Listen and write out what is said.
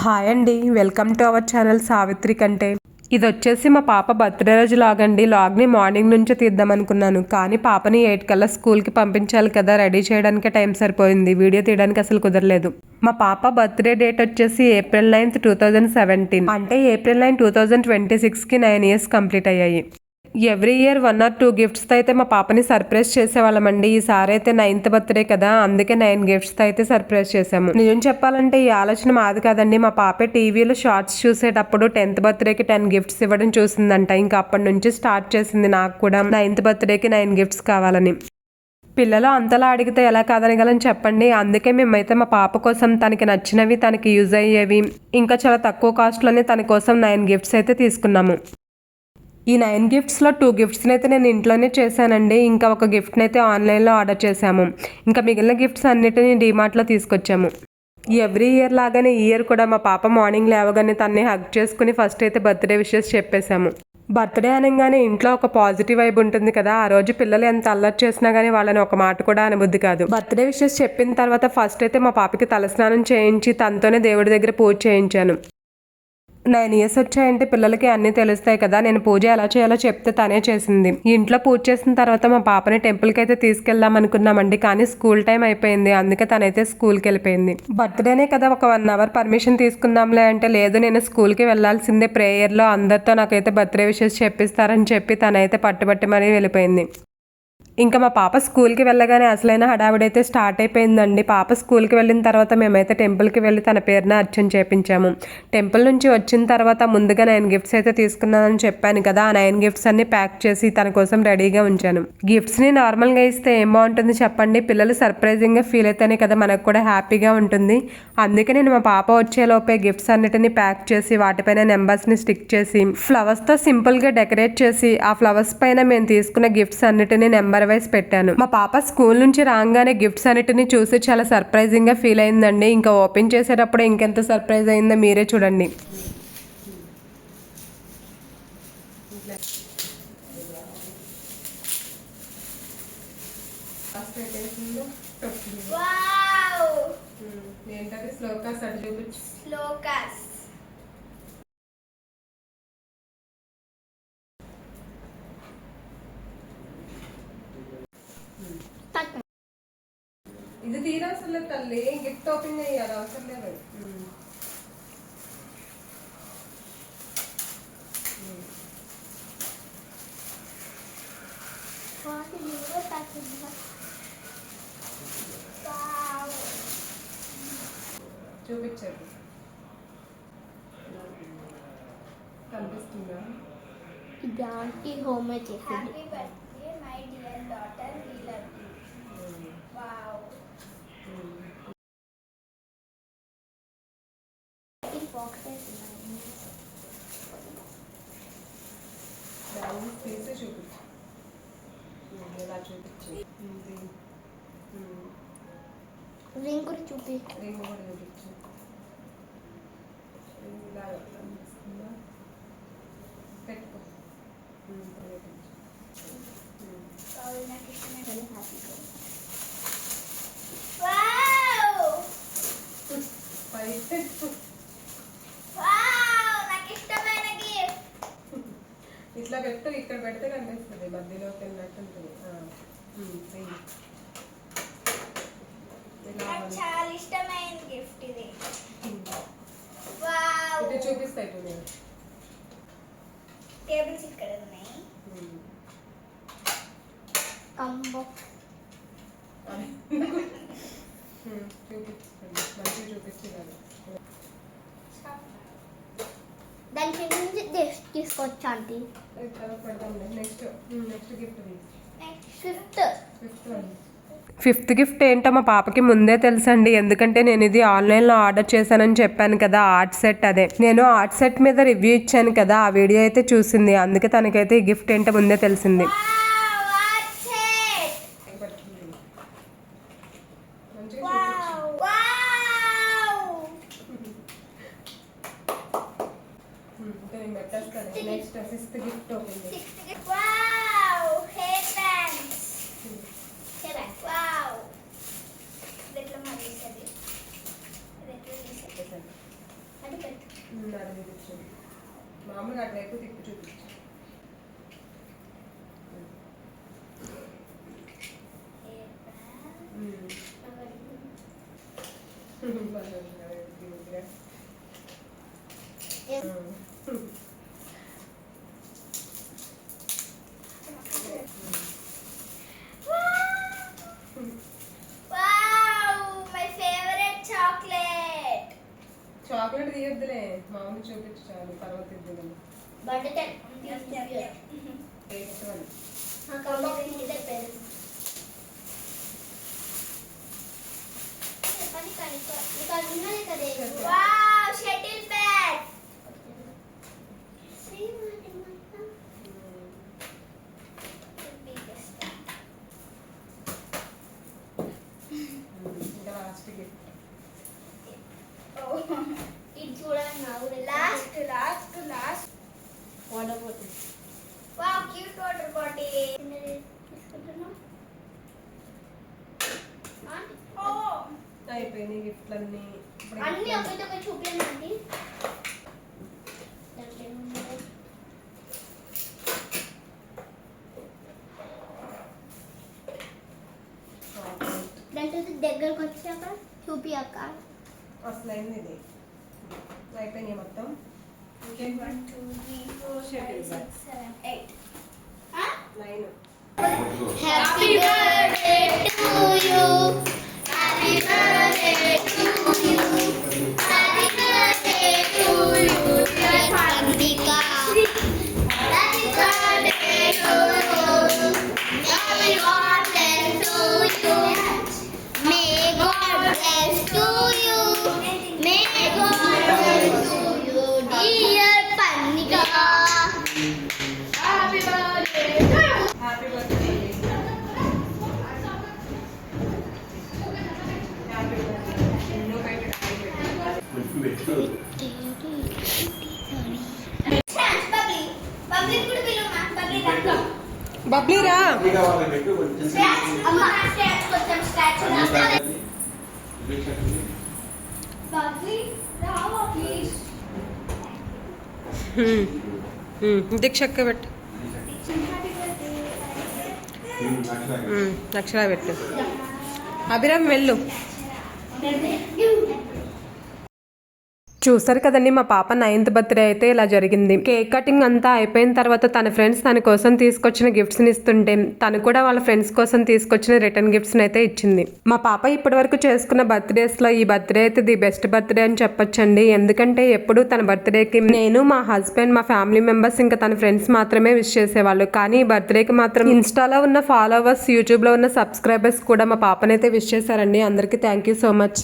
Hi అండి, welcome to our channel Savitri కంటే. ఇది వచ్చేసి మా పాప బర్త్డే రోజు లాగ్ అండి. లాగ్ని మార్నింగ్ నుంచే తీద్దాం అనుకున్నాను, కానీ పాపని 8 కల్లా స్కూల్కి పంపించాలి కదా, రెడీ చేయడానికి టైం సరిపోయింది. వీడియో తీయడానికి అసలు కుదరలేదు. మా పాప బర్త్డే డేట్ వచ్చేసి April 9th 2017, అంటే April 9, 2026కి 9 years కంప్లీట్ అయ్యాయి. ఎవ్రీ ఇయర్ 1 or 2 గిఫ్ట్స్తో అయితే మా పాపని సర్ప్రైజ్ చేసేవాళ్ళమండి. ఈసారి అయితే 9th బర్త్డే కదా, అందుకే 9 గిఫ్ట్స్తో అయితే సర్ప్రైజ్ చేసాము. నిజం చెప్పాలంటే ఈ ఆలోచన మాది కాదండి. మా పాపే టీవీలో షార్ట్స్ చూసేటప్పుడు 10th బర్త్డేకి 10 గిఫ్ట్స్ ఇవ్వడం చూసిందంట. ఇంకా అప్పటి నుంచి స్టార్ట్ చేసింది నాకు కూడా 9th బర్త్డేకి 9 గిఫ్ట్స్ కావాలని. పిల్లలు అంతలా అడిగితే ఎలా కాదనగలని చెప్పండి. అందుకే మేమైతే మా పాప కోసం తనకి నచ్చినవి, తనకి యూజ్ అయ్యేవి, ఇంకా చాలా తక్కువ కాస్ట్లోనే తన కోసం 9 గిఫ్ట్స్ అయితే తీసుకున్నాము. ఈ 9 గిఫ్ట్స్లో 2 గిఫ్ట్స్ని అయితే నేను ఇంట్లోనే చేశానండి. ఇంకా ఒక గిఫ్ట్ని అయితే ఆన్లైన్లో ఆర్డర్ చేశాము. ఇంకా మిగిలిన గిఫ్ట్స్ అన్నిటిని డీమార్ట్లో తీసుకొచ్చాము. ఎవ్రీ ఇయర్ లాగానే ఈ ఇయర్ కూడా మా పాప మార్నింగ్ లేవగానే తన్ని హగ్ చేసుకుని ఫస్ట్ అయితే బర్త్డే విషెస్ చెప్పేశాము. బర్త్డే అనగానే ఇంట్లో ఒక పాజిటివ్ వైబ్ ఉంటుంది కదా. ఆ రోజు పిల్లలు ఎంత అల్లరి చేసినా కానీ వాళ్ళని ఒక మాట కూడా అనబుద్ధి కాదు. బర్త్డే విషెస్ చెప్పిన తర్వాత ఫస్ట్ అయితే మా పాపకి తలస్నానం చేయించి తనతోనే దేవుడి దగ్గర పూజ చేయించాను. 9 years వచ్చాయంటే పిల్లలకి అన్నీ తెలుస్తాయి కదా. నేను పూజ ఎలా చేయాలో చెప్తే తనే చేసింది. ఇంట్లో పూజ చేసిన తర్వాత మా పాపని టెంపుల్కి అయితే తీసుకెళ్దాం అనుకున్నామండి, కానీ స్కూల్ టైం అయిపోయింది. అందుకే తనైతే స్కూల్కి వెళ్ళిపోయింది. బర్త్డేనే కదా, ఒక 1 hour పర్మిషన్ తీసుకుందాంలే అంటే, లేదు నేను స్కూల్కి వెళ్లాల్సిందే, ప్రేయర్లో అందరితో నాకైతే బర్త్డే విషెస్ చెప్పిస్తారని చెప్పి తనైతే పట్టుబట్టి మరీ వెళ్ళిపోయింది. ఇంకా మా పాప స్కూల్కి వెళ్ళగానే అసలైన హడావిడైతే స్టార్ట్ అయిపోయిందండి. పాప స్కూల్కి వెళ్ళిన తర్వాత మేమైతే టెంపుల్కి వెళ్ళి తన పేరున అర్చన చేపించాము. టెంపుల్ నుంచి వచ్చిన తర్వాత ముందుగా 9 గిఫ్ట్స్ అయితే తీసుకున్నానని చెప్పాను కదా. ఆ 9 గిఫ్ట్స్ అన్ని ప్యాక్ చేసి తన కోసం రెడీగా ఉంచాను. గిఫ్ట్స్ని నార్మల్గా ఇస్తే ఏం బాగుంటుంది చెప్పండి. పిల్లలు సర్ప్రైజింగ్గా ఫీల్ అయితేనే కదా మనకు కూడా హ్యాపీగా ఉంటుంది. అందుకే నేను మా పాప వచ్చేలోపే గిఫ్ట్స్ అన్నిటిని ప్యాక్ చేసి వాటిపైన నెంబర్స్ని స్టిక్ చేసి ఫ్లవర్స్తో సింపుల్గా డెకరేట్ చేసి ఆ ఫ్లవర్స్ పైన మేము తీసుకున్న గిఫ్ట్స్ అన్నిటిని నెంబర్ వైస్ పెట్టాను. మా పాప స్కూల్ నుంచి రాగానే గిఫ్ట్స్ అన్నిటిని చూసి చాలా సర్ప్రైజింగ్ గా ఫీల్ అయిందండి. ఇంకా ఓపెన్ చేసేటప్పుడు ఇంకెంత సర్ప్రైజ్ అయిందో మీరే చూడండి. ఏంటది శ్లోకాస్ అటు చూపించు. శ్లోకాస్ ఇది తీరవసరం లేదు తల్లి, గిఫ్ట్ ఓపెన్ చేయాలి, అవసరం లేదు. చూపించండి, కనిపిస్తుందా? ఇది ఆంటీ హోమ్ చేసింది. తీసి చూపించు, ఎలా చూపించు. రింగ్ కూడా చూపి, రింగ్ కూడా చూపించు. ఇలా కనిపిస్తుందా? పెట్టుకో. ఇట్లా పెట్టు, ఇక్కడ పెడితే కనిపిస్తుంది, మధ్యలోకి వెళ్ళినట్టు ఉంటుంది. చాలా ఇష్టమైన గిఫ్ట్ ఇది. ఇది చూపిస్తా ఇప్పుడు నేను. టేబుల్స్ ఇక్కడ ఉన్నాయి. కంబో చూపించండి, మంచిగా చూపించాలి. దాని కింద నుంచి తీసుకోవచ్చు ఆంటీ. ఫిఫ్త్ గిఫ్ట్ ఏంటో మా పాపకి ముందే తెలుసండి. ఎందుకంటే నేను ఇది ఆన్లైన్లో ఆర్డర్ చేశానని చెప్పాను కదా, ఆర్ట్ సెట్. అదే నేను ఆర్ట్ సెట్ మీద రివ్యూ ఇచ్చాను కదా, ఆ వీడియో అయితే చూసింది. అందుకే తనకైతే ఈ గిఫ్ట్ ఏంటో ముందే తెలిసింది. నెక్స్ట్ 6th గిఫ్ట్ ఓపెన్ చేయి. Wow, hair bands. వావ్, ఇట్లా మరి ఇది ఎట్లా తీసేది? అది అది కూర్చోండి. మామూలుగా అటువైపు తిప్పి చూపించు. Wow, my favorite chocolate. Chocolate తీయొద్దులే, మామూలు చూపించు చాలు, తర్వాత ఇద్దాం. Birthday Wow, shuttle bag. Biggest. ఇంకా లాస్ట్ గిఫ్ట్. Oh, ఇది చూడండి నా ఊరే last. Water bottle Wow, cute water bottle. తీసుకుంటున్నాం. Oh, అయిపోయినాయి గిఫ్ట్లన్నీ. ఇప్పుడు అన్ని ఒకటి ఒకటి చూపించండి. చాక్లెట్. దాంట్లో దగ్గరకు వచ్చాక చూపియాక అసలు అయింది ఇది. అయిపోయినాయి మొత్తం. ఇంకేం 1, 2, 3, 4, 5, 6, 7, 8. Huh? 9. Happy birthday to you happy birthday to you happy birthday to you dear Pandika happy birthday to you happy birthday to you may God bless to you may God bless to you dear Pandika happy birthday to you happy birthday. Happy birthday. నువ్వు పెట్టు, పెట్టు. Dance, bubbly. Bubbly కూడా పిలువమా? bubbly దాంట్లో. బబ్లీరా. Scratch. అమ్మ, scratch కొంచెం scratch రా. Bubbly, రావా please. దీక్షక్క పెట్టు. Happy birthday. అక్షర పెట్టు. అభిరామ్ వెళ్ళు. చూసారు కదండి, మా పాప 9th బర్త్డే అయితే ఇలా జరిగింది. కేక్ కటింగ్ అంతా అయిపోయిన తర్వాత తన ఫ్రెండ్స్ తన కోసం తీసుకొచ్చిన గిఫ్ట్స్ని ఇస్తుంటే తను కూడా వాళ్ళ ఫ్రెండ్స్ కోసం తీసుకొచ్చిన రిటర్న్ గిఫ్ట్స్ని అయితే ఇచ్చింది. మా పాప ఇప్పటి వరకు చేసుకున్న బర్త్డేస్లో ఈ బర్త్డే అయితే ది బెస్ట్ బర్త్డే అని చెప్పొచ్చండి. ఎందుకంటే ఎప్పుడు తన బర్త్డేకి నేను, మా హస్బెండ్, మా ఫ్యామిలీ మెంబర్స్ ఇంకా తన ఫ్రెండ్స్ మాత్రమే విష్ చేసేవాళ్ళు. కానీ ఈ బర్త్డేకి మాత్రం ఇన్స్టాలో ఉన్న ఫాలోవర్స్, యూట్యూబ్లో ఉన్న సబ్స్క్రైబర్స్ కూడా మా పాపనైతే విష్ చేశారండి. అందరికీ థ్యాంక్ యూ సో మచ్.